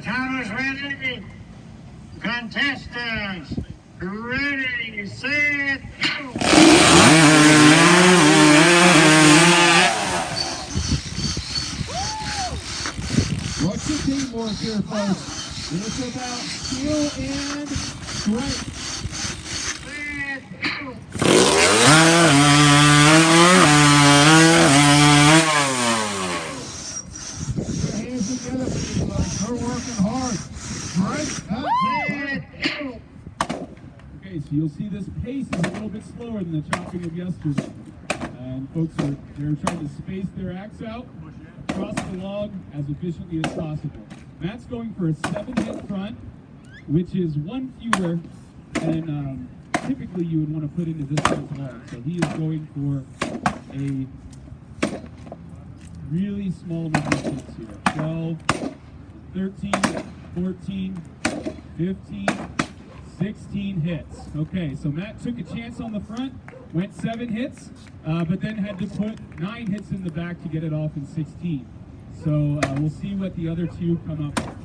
Thomas ready. Contestants, ready, set, go. What's your teamwork here, folks? It's about skill and strength. Set, go. Put your hands together for these folks. They're working hard. Great cut. Set, go. Okay, so you'll see this pace is a little bit slower than the chopping of yesterday. And folks they're trying to space their axe out across the log as efficiently as possible. Matt's going for a 7-hit front, which is one fewer than typically you would want to put into this guy's log. So he is going for a really small number of hits here. 12, 13, 14, 15, 16 hits. Okay, so Matt took a chance on the front, went 7 hits, but then had to put 9 hits in the back to get it off in 16. So we'll see what the other two come up with.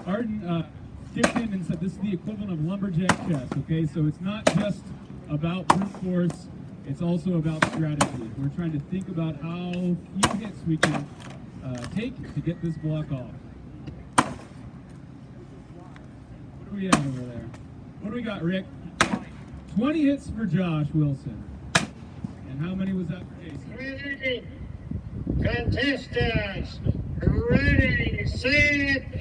Arden kicked in and said this is the equivalent of lumberjack chess, okay? So it's not just about brute force, it's also about strategy. We're trying to think about how few hits we can take to get this block off. What do we have over there? What do we got, Rick? 20 hits for Josh Wilson. And how many was that for Jason? Ready. Contestants, ready, set, go.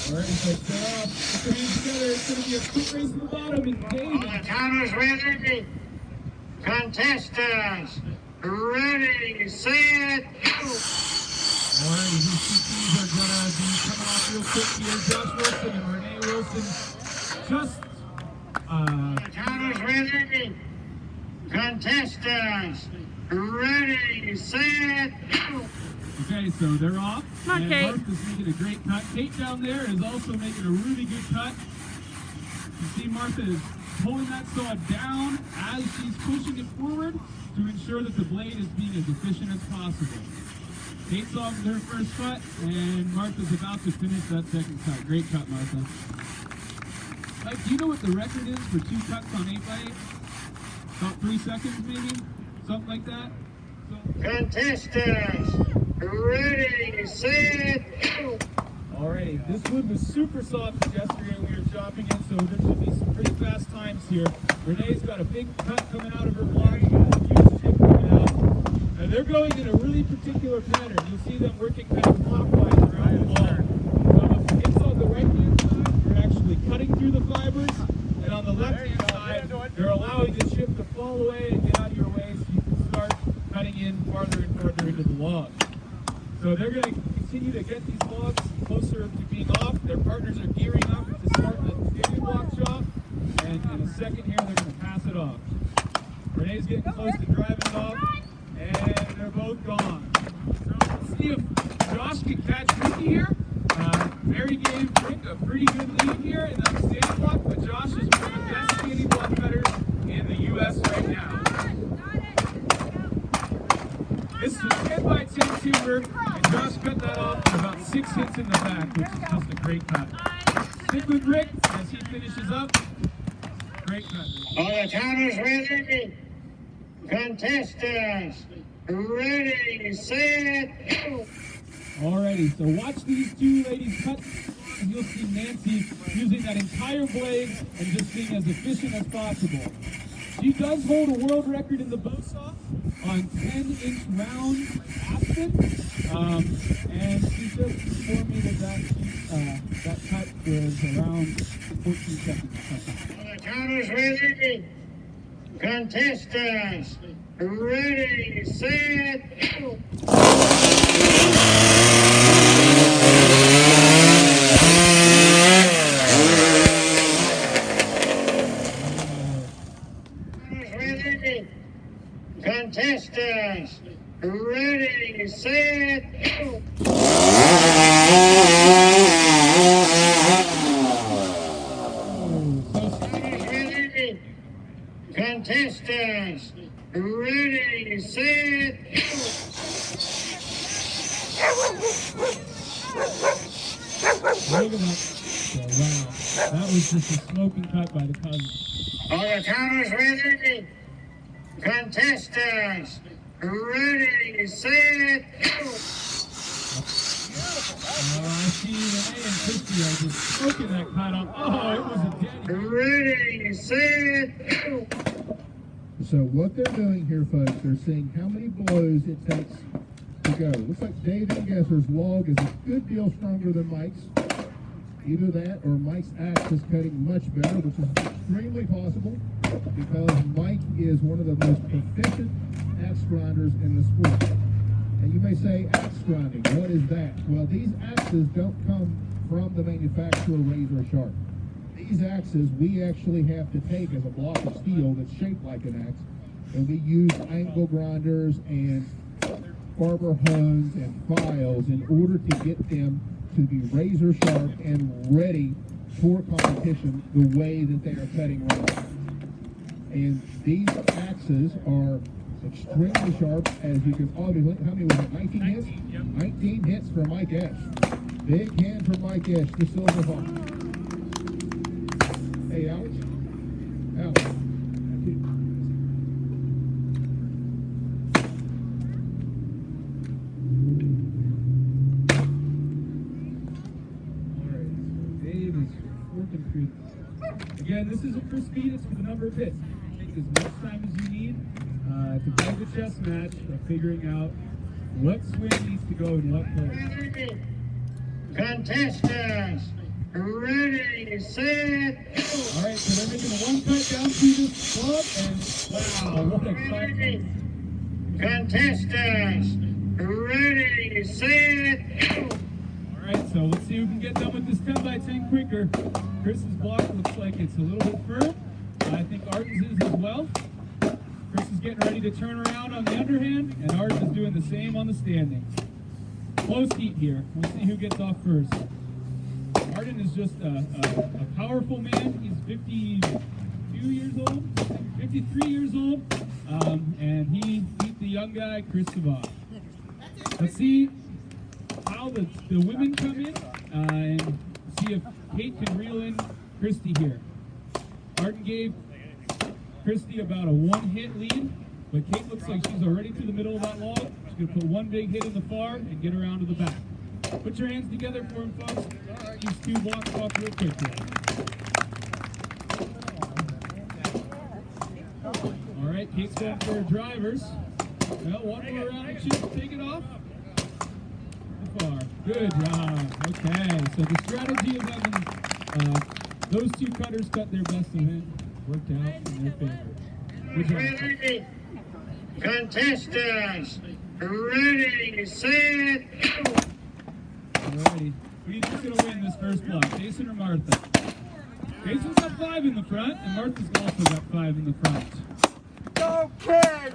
All right, so start off. Put your hands together. It's going to be a quick race to the bottom. And Dave. Thomas ready. Contestants, ready, set, go. All right, these two teams are going to be coming off real quick here. Josh Wilson and Renee Wilson just Thomas ready. Contestants, ready, set, go. okay, so they're off. Come on, and Kate. Martha's making a great cut. Kate down there is also making a really good cut. You see Martha is pulling that saw down as she's pushing it forward to ensure that the blade is being as efficient as possible. Kate's off with her first cut, and Martha's about to finish that second cut. Great cut, Martha. Mike, do you know what the record is for 2 cuts on 8x8? About 3 seconds, maybe? Something like that? So, Contestants, ready, set, go. alrighty, this wood was super soft yesterday when we were chopping it, so there should be some pretty fast times here. Renee's got a big cut coming out of her block, she's got a huge chip coming out. And they're going in a really particular pattern. You'll see them working kind of clockwise around the log. So on the hits on the right-hand side, they're actually cutting through the fibers, and on the left-hand side, they're allowing the chip to fall away and get out of your way so you can start cutting in farther and farther into the log. So they're going to continue to get these logs closer to being off. Their partners are gearing up to start the daily block chop, and in a second here, they're going to pass it off. Renee's getting close to driving it off, and they're both gone. So let's see if Josh can catch Ricky here. Mary gave Rick a pretty good lead here in the standing block, but Josh is one of the best standing block cutters in the U.S. right now. This is a 10x10 timber, and Josh cut that off in about 6 hits in the back, which is just a great cut. Stick with Rick as he finishes up. Great cut. Thomas ready. Contestants, ready, set, go. Alrighty, so watch these two ladies cut. You'll see Nancy using that entire blade and just being as efficient as possible. She does hold a world record in the bow saw on 10-inch round aspen, and she just informed me that cut was around 14 seconds or something. Thomas ready. Contestants, ready, set, go. Ready. Contestants, ready, set, go. Contestants, ready, Ready, set, Look at that. So, wow. That was just a smoking cut by the cousin. all the counters ready. Contestants, ready, set, I see Renee and Christy are just smoking that cut off. Oh, it was a daddy. ready, set, So what they're doing here, folks, they're seeing how many blows it takes to go. Looks like Dave Ingesser's log is a good deal stronger than Mike's. Either that or Mike's axe is cutting much better, which is extremely possible because Mike is one of the most proficient axe grinders in the sport. And you may say, axe grinding, what is that? Well, these axes don't come from the manufacturer Razor Sharp. These axes we actually have to take as a block of steel that's shaped like an axe, and we use angle grinders and barber hones and files in order to get them to be razor sharp and ready for competition the way that they are cutting right now. And these axes are extremely sharp, as you can obviously. How many was it? 19 hits? 19 hits for Mike Esch. Big hand for Mike Esch, the Silver Hawk. Hey, Alex. Alex. Again, this isn't for speed, it's for the number of hits. Take as much time as you need to play the chess match of figuring out what swing needs to go in what place. ready. Contestants, ready, set, All right, so they're making a one cut down to this club, and wow, what a ready. cut. Contestants, ready, set, All right, so let's see who can get done with this 10 by 10 quicker. Chris's block looks like it's a little bit firm. I think Arden's is as well. Chris is getting ready to turn around on the underhand, and Arden is doing the same on the standing. Close heat here. We'll see who gets off first. Arden is just a powerful man. He's 52 years old, 53 years old, and he beat the young guy, Chris Savage. Let's see how the women come in and see if Kate can reel in Christy here. Arden gave Christy about a one-hit lead, but Kate looks like she's already to the middle of that log. She's going to put one big hit in the far and get around to the back. Put your hands together for him, folks. These two blocks off real quick here. All right, Kate's going for her drivers. Well, one more around the chip, take it off. Far. Good job. Okay, so the strategy of having those two cutters cut their best event worked out in their favor. Good job. ready. Contestants, ready, set, Alrighty. Who's going to win this first block, Jason or Martha? Jason's got 5 in the front, and Martha's also got 5 in the front. Go, kid!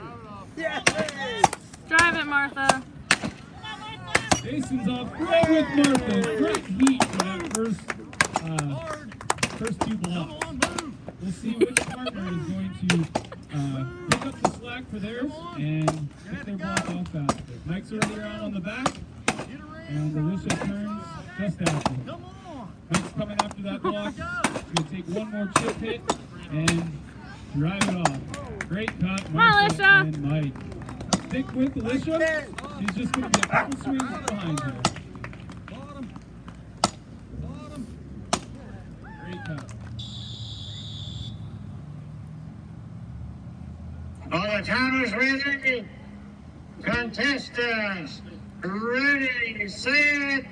Yes! Drive it, Martha. Jason's off right with Martha. Great heat for that first two blocks. We'll see which partner is going to pick up the slack for theirs and get their block off faster. Mike's already around on the back, and Alicia turns just after him. Mike's coming after that block. He's going to take one more chip hit and drive it off. Great cut, Martha Alicia. and Mike. Stick with Alicia. She's just going to be a couple swings behind her. Great cut. all the counters ready. Contestants, ready, set,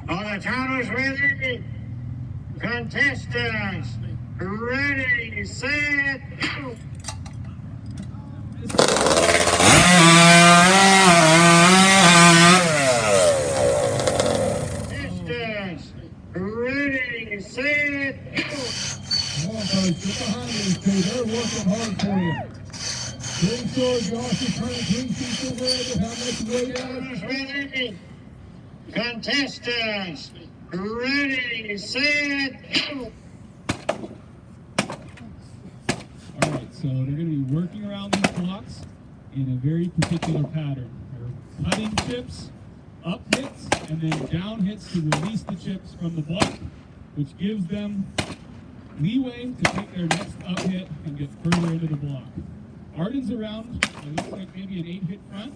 all the counters ready. Contestants, ready, set, contestants, ready, set, go. Come on, folks, get behind these two. They're working hard for you. Pretty sure Josh is trying to clean sheets over there with how much weight out. Towners ready. Contestants, ready, set, go. All right, so they're going to be working around these blocks in a very particular pattern. They're cutting chips, up hits, and then down hits to release the chips from the block, which gives them leeway to take their next up hit and get further into the block. Arden's around, it looks like maybe an 8-hit front.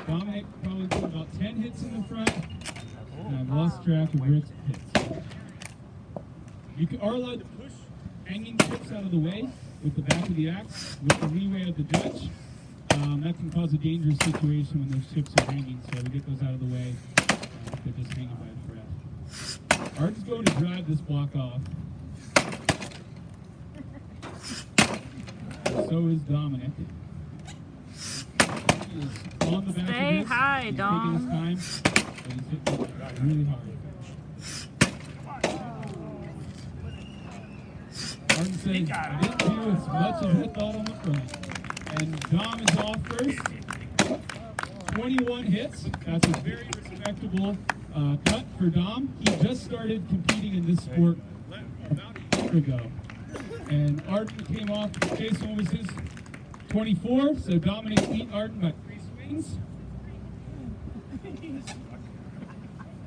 Dominic probably put about 10 hits in the front. And I've lost track of Rick's hits. You are allowed to push hanging chips out of the way with the back of the axe, with the leeway of the judge. That can cause a dangerous situation when those chips are hanging, so we get those out of the way if they're just hanging by a thread. Arden's going to drive this block off. So is Dominic. He is on the back Stay of this. high, He's Dom. taking his time, but he's hitting it really hard. Arden says, I didn't do as much as I thought on the front. And Dom is off first. 21 hits. That's a very respectable cut for Dom. He just started competing in this sport about a year ago. And Arden came off, Jason was his 24, so Dominic beat Arden by 3 swings.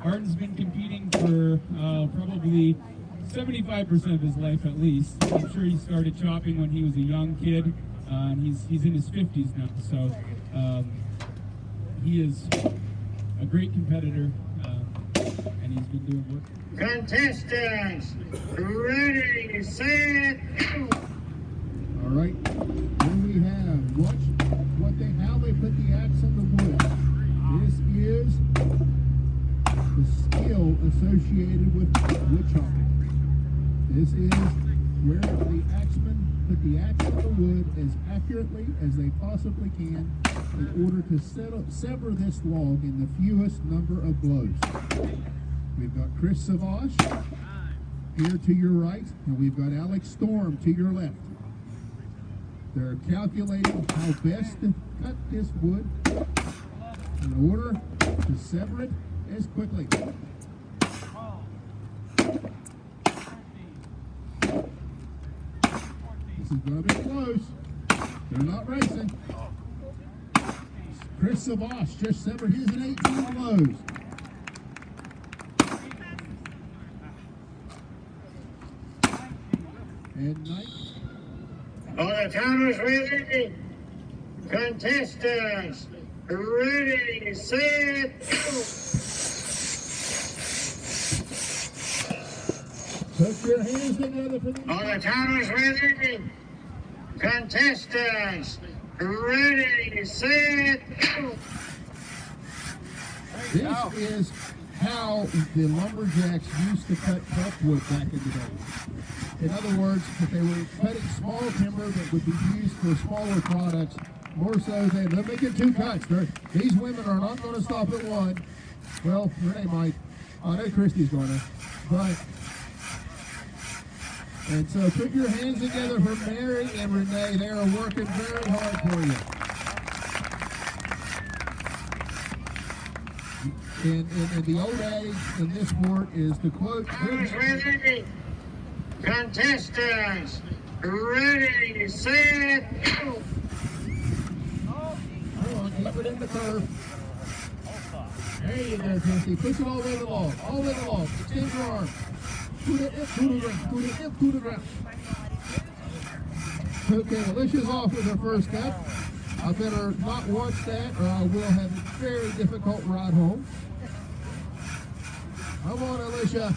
Arden's been competing for probably 75% of his life at least. I'm sure he started chopping when he was a young kid, and he's in his 50s now, so he is a great competitor, and he's been doing work. Contestants, ready, set, go. All right, here we have, watch how they put the axe on the wood. This is the skill associated with wood chopping. This is where the axemen put the axe on the wood as accurately as they possibly can in order to sever this log in the fewest number of blows. We've got Chris Savage here to your right, and we've got Alex Storm to your left. They're calculating how best to cut this wood in order to sever it as quickly. This is going to be close. They're not racing. Chris Savage just severed his in 18 blows. And Knight. All the towners ready. Contestants, ready, set, go. Put your hands together for the... All the towners ready. Contestants, ready, set, go. This is how the lumberjacks used to cut tough wood back in the day. In other words, if they were cutting small timber that would be used for smaller products, more so than they're making 2 cuts. These women are not going to stop at 1. Well, Renee might. I know Christy's going to. But, and so put your hands together for Mary and Renee. They are working very hard for you. In the old age, in this sport, is to quote... Towners ready. Contestants, ready, set, go. Hold on, keep it in the curve. There you go, Christy. Push it all the way to the log. All the way to the log. Extend your arm. To the hip, to the ground. To the hip, to the ground. Okay, Alicia's off with her first cut. I better not watch that or I will have a very difficult ride home. Come on, Alicia.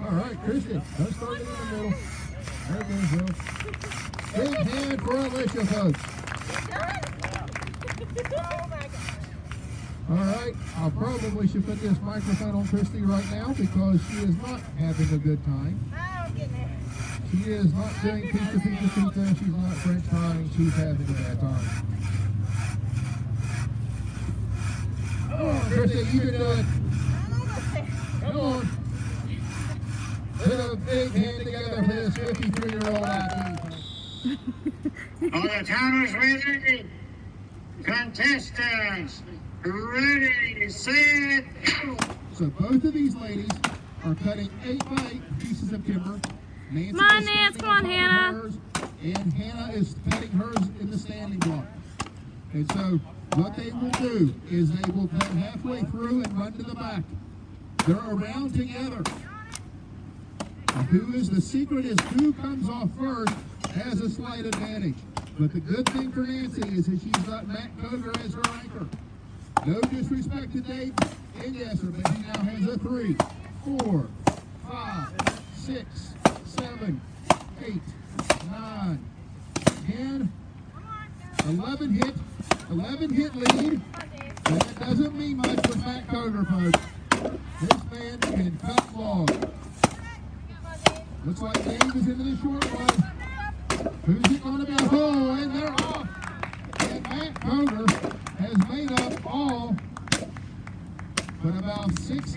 All right, Christy, let's start it in the middle. There it goes, Bill. Big hand for Alicia, folks. All right, I probably should put this microphone on Christy right now because she is not having a good time. She is not doing pizza. She's not French frying. She's having a bad time. Come on, Christy, you can do it. big hand together for this 53-year-old athlete. All the timers ready. Contestants, ready, set, go. So both of these ladies are cutting 8x8 pieces of timber. Nancy Come on, is Nance. standing Come on, top of Hannah. hers, and Hannah is cutting hers in the standing block. And so what they will do is they will come halfway through and run to the back. They're around together. The secret is who comes off first has a slight advantage. But the good thing for Nancy is that she's got Matt Coger as her anchor. No disrespect to Dave and Yesser, but he now has a 3, 4, 5, 6, 7, 8, 9, 10, 11 hit lead. But that doesn't mean much with Matt Coger, folks. This man can cut logs. Looks like Dave is into the short one. Who's it going to be? Oh, and they're off. And Matt Coger has made up all but about 6 hits.